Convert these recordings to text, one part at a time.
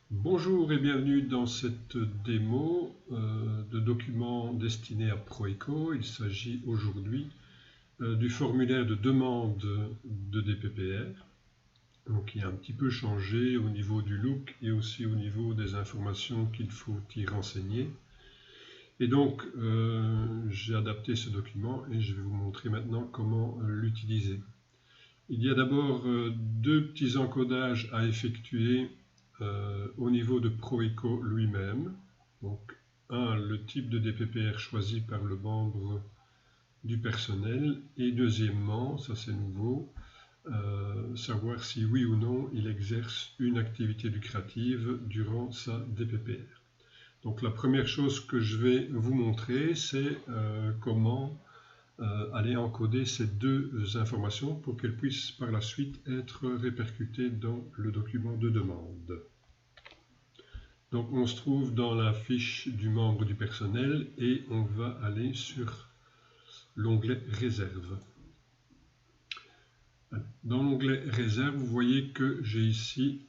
Bonjour et bienvenue dans cette démo de documents destinés à Proeco. Il s'agit aujourd'hui du formulaire de demande de DPPR, donc qui a un petit peu changé au niveau du look et aussi au niveau des informations qu'il faut y renseigner. Et donc j'ai adapté ce document et je vais vous montrer maintenant comment l'utiliser. Il y a d'abord deux petits encodages à effectuer au niveau de Proeco lui-même. Donc, le type de DPPR choisi par le membre du personnel. Et deuxièmement, ça c'est nouveau, savoir si oui ou non il exerce une activité lucrative durant sa DPPR. Donc la première chose que je vais vous montrer, c'est comment aller encoder ces deux informations pour qu'elles puissent par la suite être répercutées dans le document de demande. Donc on se trouve dans la fiche du membre du personnel et on va aller sur l'onglet Réserve. Dans l'onglet Réserve, vous voyez que j'ai ici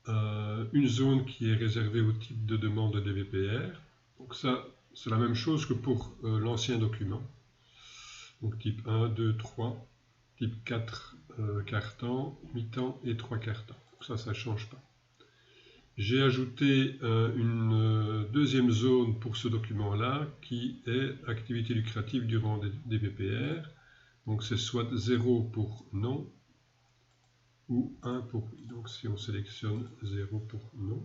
une zone qui est réservée au type de demande de DPPR. Donc ça, c'est la même chose que pour l'ancien document. Donc type 1, 2, 3, type 4, quart-temps, mi-temps et 3 quarts-temps. Donc ça ne change pas. J'ai ajouté une deuxième zone pour ce document-là qui est activité lucrative durant des DPPR. Donc c'est soit 0 pour non ou 1 pour oui. Donc si on sélectionne 0 pour non,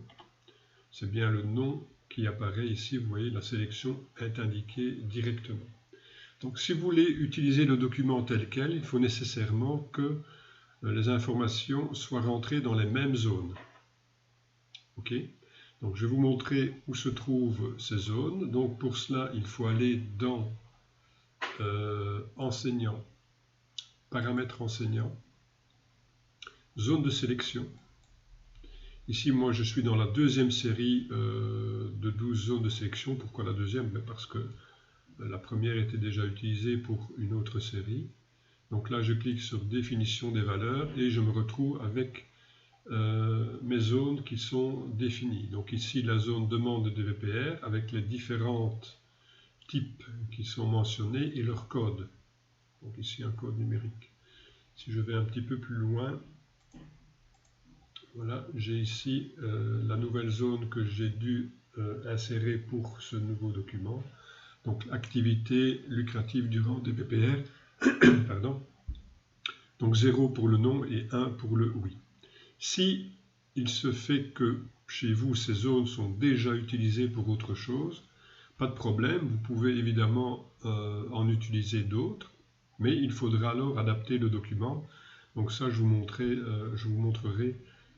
c'est bien le non qui apparaît ici. Vous voyez, la sélection est indiquée directement. Donc si vous voulez utiliser le document tel quel, il faut nécessairement que les informations soient rentrées dans les mêmes zones. Ok, donc je vais vous montrer où se trouvent ces zones. Donc pour cela, il faut aller dans enseignant, paramètres enseignants, zone de sélection. Ici, moi, je suis dans la deuxième série de 12 zones de sélection. Pourquoi la deuxième? Parce que la première était déjà utilisée pour une autre série. Donc là, je clique sur définition des valeurs et je me retrouve avec mes zones qui sont définies. Donc ici, la zone demande de DPPR avec les différents types qui sont mentionnés et leur code. Donc ici, un code numérique. Si je vais un petit peu plus loin, voilà, j'ai ici la nouvelle zone que j'ai dû insérer pour ce nouveau document. Donc, activité lucrative durant DPPR. Pardon. Donc 0 pour le non et 1 pour le oui. Si il se fait que chez vous, ces zones sont déjà utilisées pour autre chose, pas de problème, vous pouvez évidemment en utiliser d'autres, mais il faudra alors adapter le document. Donc ça, je vous montrerai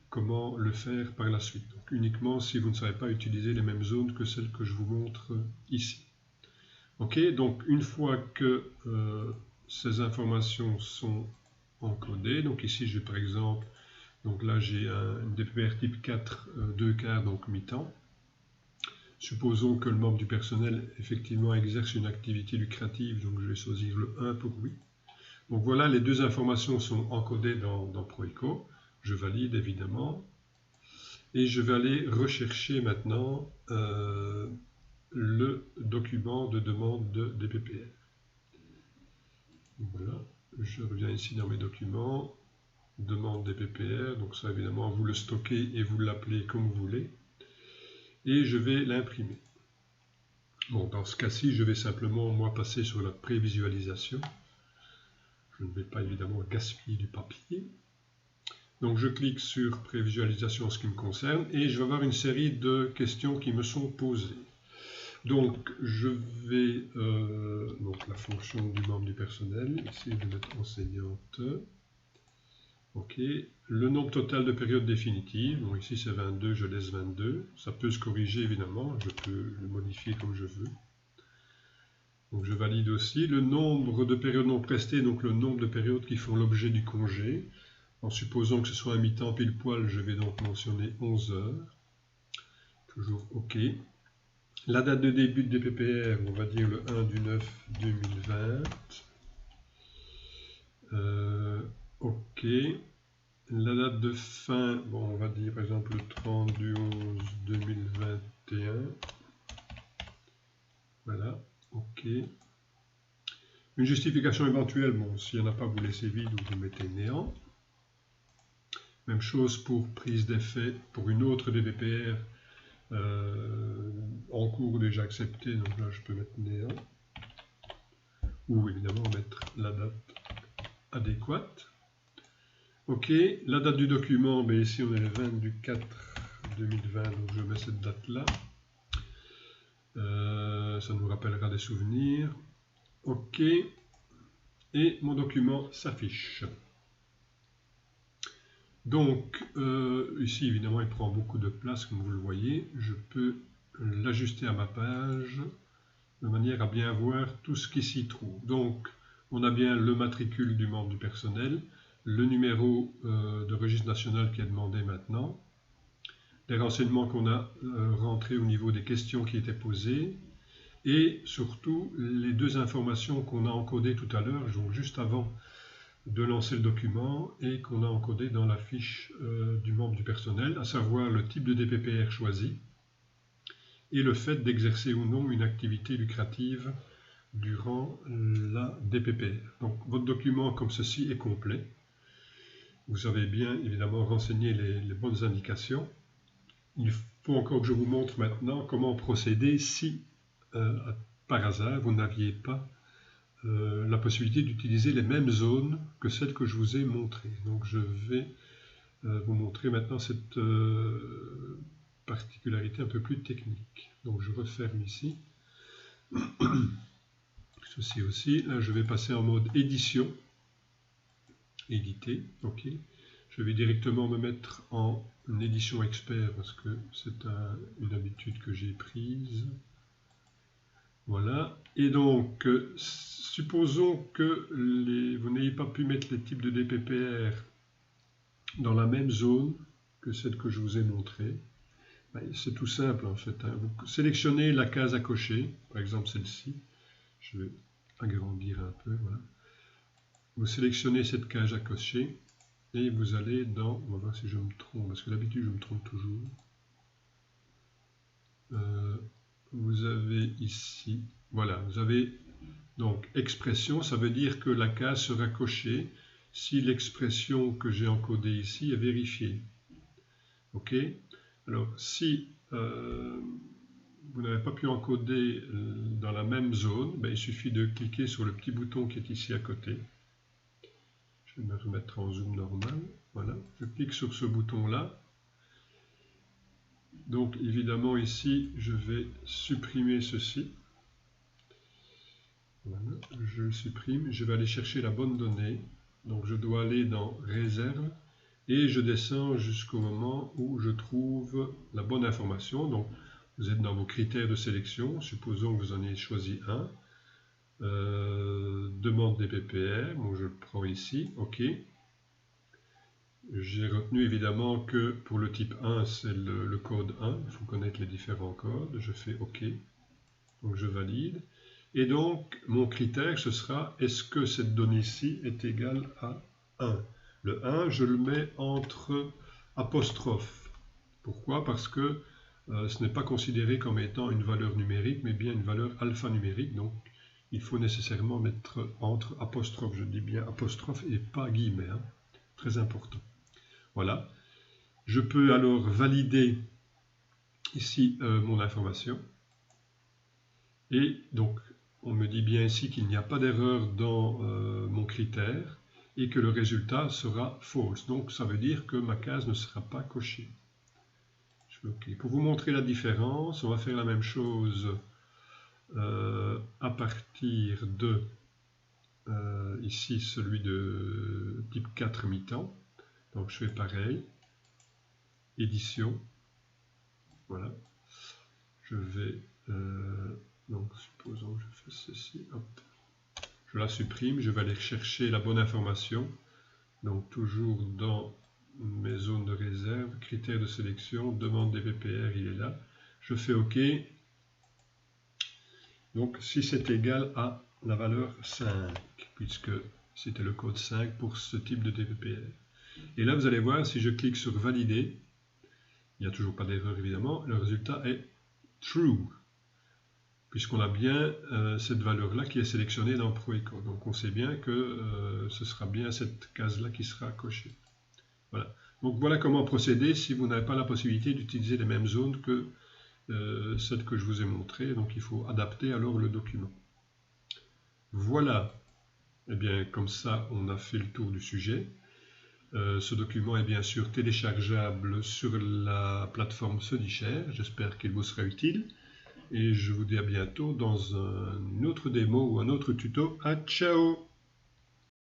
comment le faire par la suite. Donc uniquement si vous ne savez pas utiliser les mêmes zones que celles que je vous montre ici. Ok, donc une fois que ces informations sont encodées, donc ici j'ai par exemple, donc là j'ai un DPPR type 4, 2 quarts, donc mi-temps. Supposons que le membre du personnel effectivement exerce une activité lucrative, donc je vais choisir le 1 pour oui. Donc voilà, les deux informations sont encodées dans Proeco. Je valide évidemment. Et je vais aller rechercher maintenant le document de demande de DPPR. Voilà, je reviens ici dans mes documents, demande DPPR, donc ça évidemment vous le stockez et vous l'appelez comme vous voulez. Et je vais l'imprimer. Bon, dans ce cas-ci, je vais simplement moi passer sur la prévisualisation. Je ne vais pas évidemment gaspiller du papier. Donc je clique sur prévisualisation en ce qui me concerne et je vais avoir une série de questions qui me sont posées. Donc je vais, donc la fonction du membre du personnel, ici je vais mettre enseignante. Ok, le nombre total de périodes définitives, donc ici c'est 22, je laisse 22. Ça peut se corriger évidemment, je peux le modifier comme je veux. Donc je valide aussi le nombre de périodes non prestées, donc le nombre de périodes qui font l'objet du congé. En supposant que ce soit un mi-temps pile poil, je vais donc mentionner 11 heures. Toujours OK. La date de début de DPPR, on va dire le 1 du 9 2020. OK. La date de fin, bon, on va dire par exemple le 30 du 11 2021. Voilà, ok. Une justification éventuelle, bon, s'il n'y en a pas, vous laissez vide ou vous mettez néant. Même chose pour prise d'effet pour une autre DBPR en cours déjà acceptée, donc là je peux mettre néant. Ou évidemment mettre la date adéquate. Ok, la date du document, ben ici on est le 20 du 4 2020, donc je mets cette date-là. Ça nous rappellera des souvenirs. Ok, et mon document s'affiche. Donc, ici évidemment il prend beaucoup de place comme vous le voyez. Je peux l'ajuster à ma page de manière à bien voir tout ce qui s'y trouve. Donc, on a bien le matricule du membre du personnel, le numéro de registre national qui est demandé maintenant, les renseignements qu'on a rentrés au niveau des questions qui étaient posées, et surtout les deux informations qu'on a encodées tout à l'heure, donc juste avant de lancer le document, et qu'on a encodé dans la fiche du membre du personnel, à savoir le type de DPPR choisi, et le fait d'exercer ou non une activité lucrative durant la DPPR. Donc votre document comme ceci est complet. Vous avez bien évidemment renseigné les bonnes indications. Il faut encore que je vous montre maintenant comment procéder si par hasard vous n'aviez pas la possibilité d'utiliser les mêmes zones que celles que je vous ai montrées. Donc je vais vous montrer maintenant cette particularité un peu plus technique. Donc je referme ici. Ceci aussi. Là je vais passer en mode édition. Éditer. Ok. Je vais directement me mettre en édition expert parce que c'est une habitude que j'ai prise. Voilà. Et donc, supposons que vous n'ayez pas pu mettre les types de DPPR dans la même zone que celle que je vous ai montrée. C'est tout simple en fait. Vous sélectionnez la case à cocher, par exemple celle-ci. Je vais agrandir un peu. Voilà. Vous sélectionnez cette case à cocher. Et vous allez dans, on va voir si je me trompe, parce que d'habitude je me trompe toujours. Vous avez ici, voilà, vous avez donc expression, ça veut dire que la case sera cochée si l'expression que j'ai encodée ici est vérifiée. Ok. Alors si vous n'avez pas pu encoder dans la même zone, ben, il suffit de cliquer sur le petit bouton qui est ici à côté. Je vais me remettre en zoom normal. Voilà, je clique sur ce bouton-là. Donc évidemment ici, je vais supprimer ceci. Voilà, je le supprime. Je vais aller chercher la bonne donnée. Donc je dois aller dans Réserve et je descends jusqu'au moment où je trouve la bonne information. Donc vous êtes dans vos critères de sélection. Supposons que vous en ayez choisi un. Demande des DPPR. Bon, je le prends ici. OK. J'ai retenu évidemment que pour le type 1, c'est le code 1. Il faut connaître les différents codes. Je fais OK. Donc je valide. Et donc, mon critère, ce sera, est-ce que cette donnée-ci est égale à 1? Le 1, je le mets entre apostrophes. Pourquoi? Parce que ce n'est pas considéré comme étant une valeur numérique, mais bien une valeur alphanumérique. Donc, il faut nécessairement mettre entre apostrophes. Je dis bien apostrophe et pas guillemets. Hein. Très important. Voilà. Je peux alors valider ici mon information. Et donc, on me dit bien ici qu'il n'y a pas d'erreur dans mon critère et que le résultat sera false. Donc, ça veut dire que ma case ne sera pas cochée. Je fais OK. Pour vous montrer la différence, on va faire la même chose à partir de ici celui de type 4 mi-temps. Donc, je fais pareil. Édition. Voilà. Je vais... donc, supposons que je fais ceci. Hop. Je la supprime. Je vais aller chercher la bonne information. Donc, toujours dans mes zones de réserve, critères de sélection, demande des DPPR, il est là. Je fais OK. Donc, si c'est égal à la valeur 5, puisque c'était le code 5 pour ce type de DPPR. Et là, vous allez voir, si je clique sur valider, il n'y a toujours pas d'erreur évidemment, le résultat est true, puisqu'on a bien cette valeur-là qui est sélectionnée dans Proeco. Donc on sait bien que ce sera bien cette case-là qui sera cochée. Voilà. Donc voilà comment procéder si vous n'avez pas la possibilité d'utiliser les mêmes zones que celle que je vous ai montrée. Donc il faut adapter alors le document. Voilà. Et bien comme ça, on a fait le tour du sujet. Ce document est bien sûr téléchargeable sur la plateforme StudyShare. J'espère qu'il vous sera utile. Et je vous dis à bientôt dans une autre démo ou un autre tuto. Ciao!